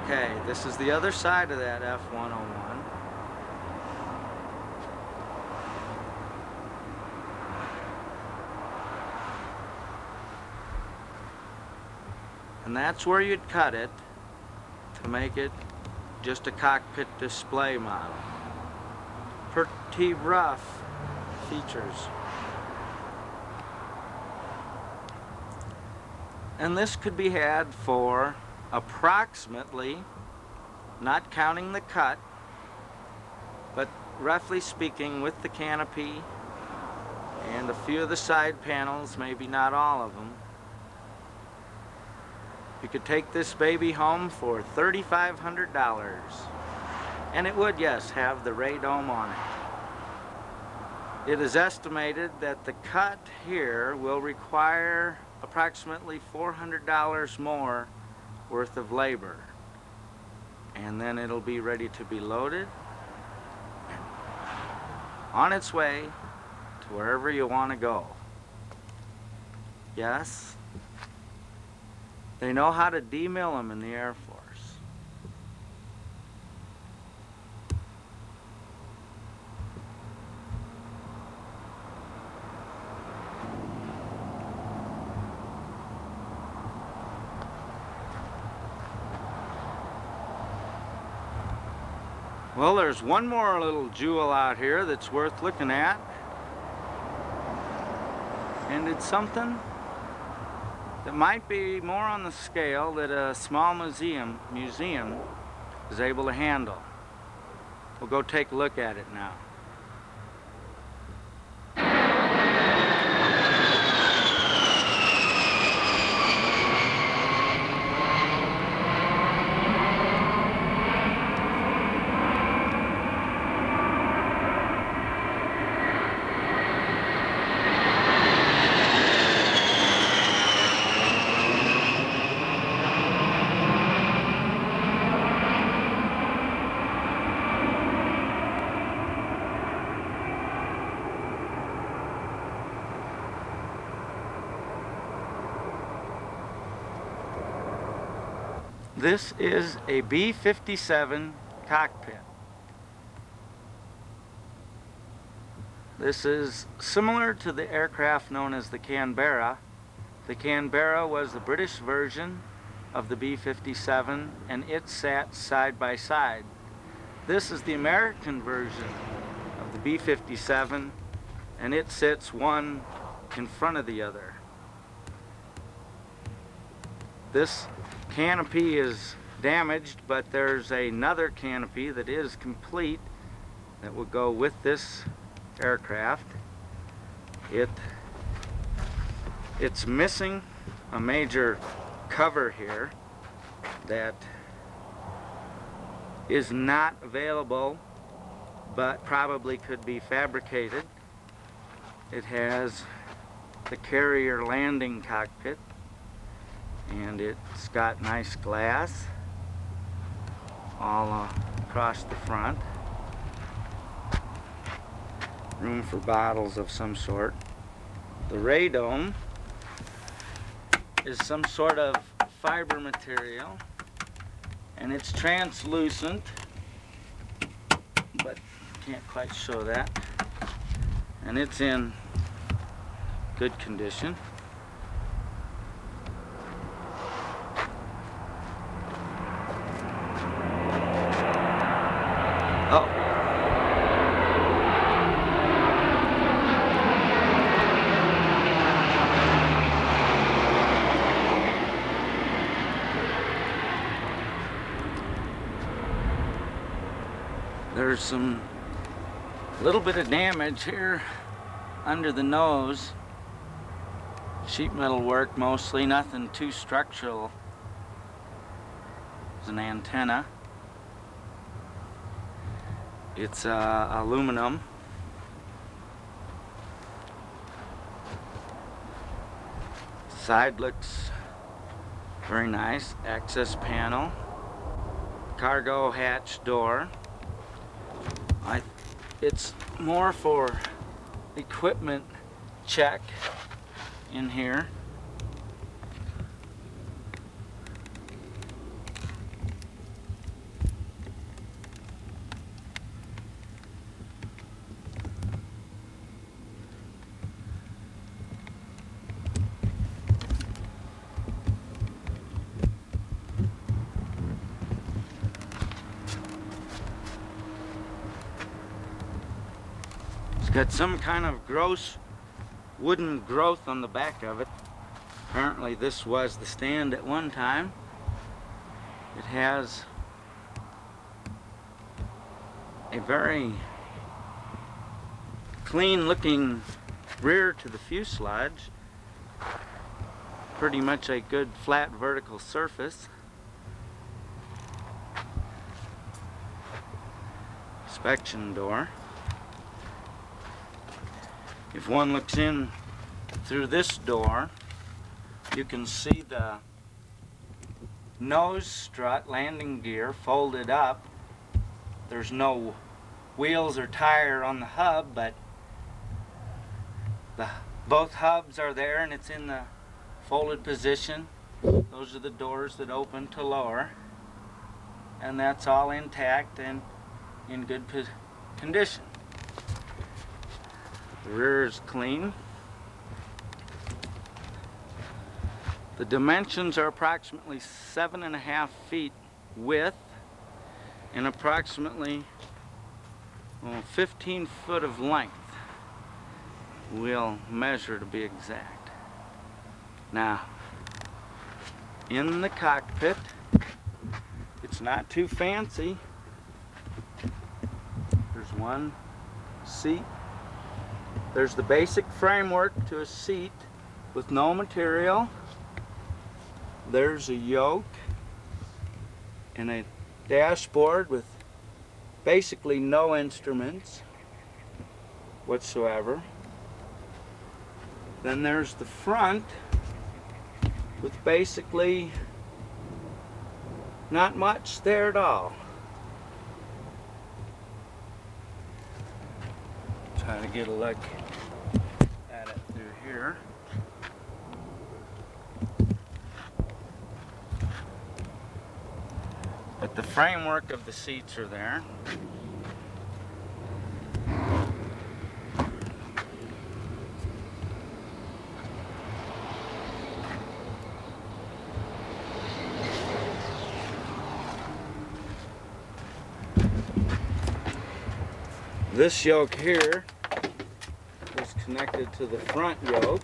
Okay, this is the other side of that F101. And that's where you'd cut it to make it just a cockpit display model. Pretty rough features. And this could be had for approximately, not counting the cut, but roughly speaking, with the canopy and a few of the side panels, maybe not all of them, you could take this baby home for $3,500. And it would, yes, have the radome on it. It is estimated that the cut here will require approximately $400 more worth of labor. And then it'll be ready to be loaded and on its way to wherever you want to go. Yes? They know how to demill them in the Air Force. Well, there's one more little jewel out here that's worth looking at. And it's something that might be more on the scale that a small museum is able to handle. We'll go take a look at it now. This is a B57 cockpit. This is similar to the aircraft known as the Canberra. The Canberra was the British version of the B57, and it sat side by side. This is the American version of the B57, and it sits one in front of the other. This canopy is damaged, but there's another canopy that is complete that will go with this aircraft. It's missing a major cover here that is not available, but probably could be fabricated. It has the carrier landing cockpit, and it's got nice glass all across the front. Room for bottles of some sort. The radome is some sort of fiber material, and it's translucent, but can't quite show that. And it's in good condition. Oh. There's some little bit of damage here under the nose. Sheet metal work mostly, nothing too structural. There's an antenna. It's aluminum. Side looks very nice. Access panel. Cargo hatch door. It's more for equipment check in here. It's got some kind of gross wooden growth on the back of it. Apparently this was the stand at one time. It has a very clean looking rear to the fuselage. Pretty much a good flat vertical surface. Inspection door. If one looks in through this door, you can see the nose strut landing gear folded up. There's no wheels or tire on the hub, but both hubs are there and it's in the folded position. Those are the doors that open to lower, and that's all intact and in good condition. The rear is clean. The dimensions are approximately 7.5 feet width and approximately 15 foot of length. We'll measure to be exact. Now, in the cockpit, it's not too fancy. There's one seat. There's the basic framework to a seat with no material. There's a yoke and a dashboard with basically no instruments whatsoever. Then there's the front with basically not much there at all. Try to get a look at it through here. But the framework of the seats are there. This yoke here is connected to the front yoke.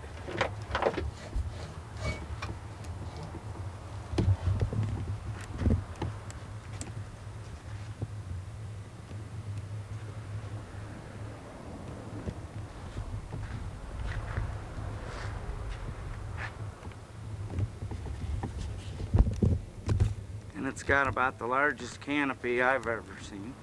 And it's got about the largest canopy I've ever seen.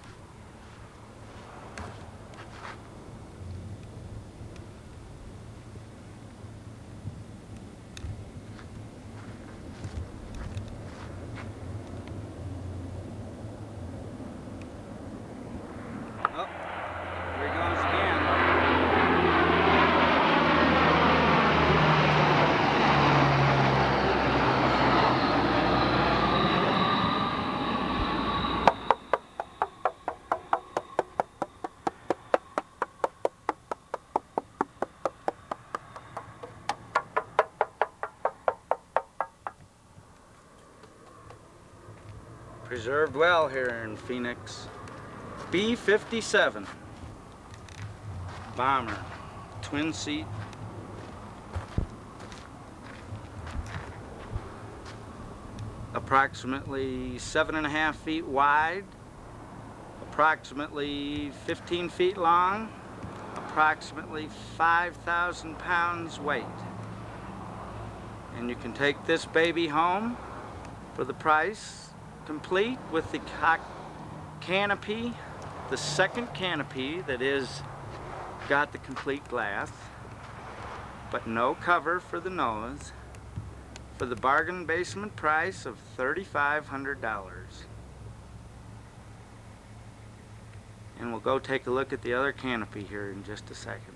Oh, here he goes again. Preserved well here in Phoenix. B57 bomber, twin seat. Approximately 7.5 feet wide, approximately 15 feet long, approximately 5,000 pounds weight. And you can take this baby home for the price, complete with the canopy, the second canopy that is got the complete glass, but no cover for the nose, for the bargain basement price of $3,500. And we'll go take a look at the other canopy here in just a second.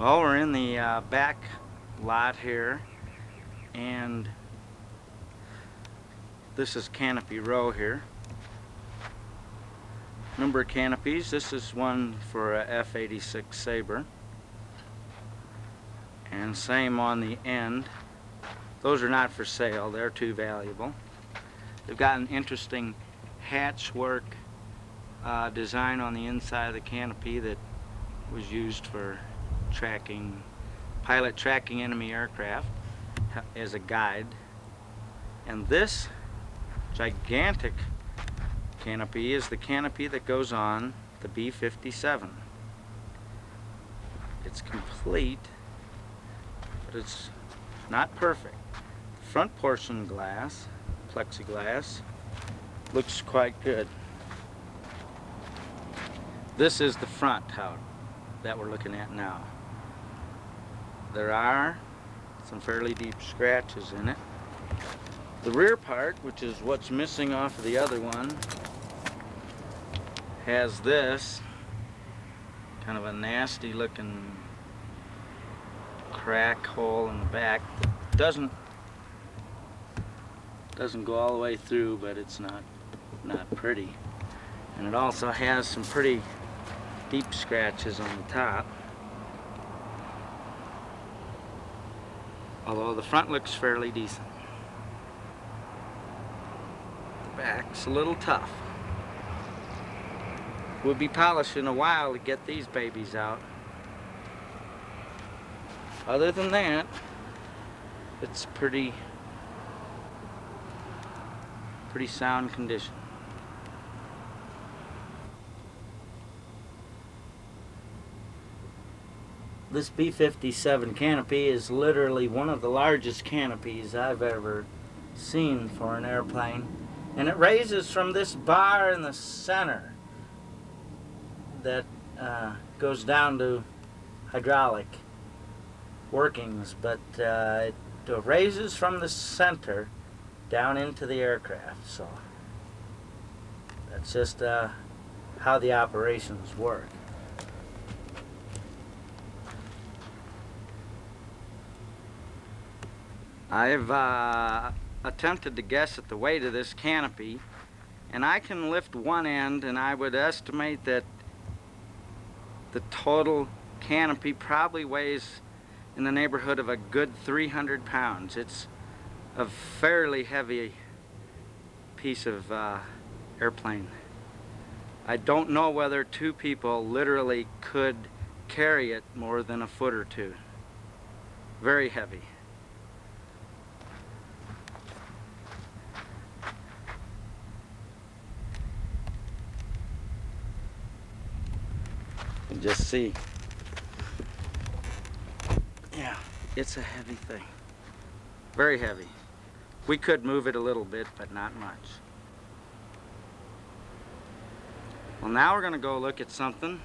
Well, we're in the back lot here, and this is canopy row here. Number of canopies. This is one for a F86 Sabre, and same on the end. Those are not for sale, they're too valuable. They've got an interesting hatchwork design on the inside of the canopy that was used for pilot tracking enemy aircraft as a guide. And this gigantic canopy is the canopy that goes on the B57. It's complete, but it's not perfect. The front portion glass, plexiglass, looks quite good. This is the front that we're looking at now. There are some fairly deep scratches in it. The rear part, which is what's missing off of the other one, has this kind of a nasty looking crack hole in the back that doesn't go all the way through, but it's not pretty. And it also has some pretty deep scratches on the top. Although the front looks fairly decent. The back's a little tough. We'll be polishing a while to get these babies out. Other than that, it's pretty sound condition. This B57 canopy is literally one of the largest canopies I've ever seen for an airplane, and it raises from this bar in the center that goes down to hydraulic workings, but it raises from the center down into the aircraft. So that's just how the operations work. I've attempted to guess at the weight of this canopy, and I can lift one end, and I would estimate that the total canopy probably weighs in the neighborhood of a good 300 pounds. It's a fairly heavy piece of airplane. I don't know whether two people literally could carry it more than a foot or two. Very heavy. You can just see. Yeah, it's a heavy thing. Very heavy. We could move it a little bit, but not much. Well, now we're going to go look at something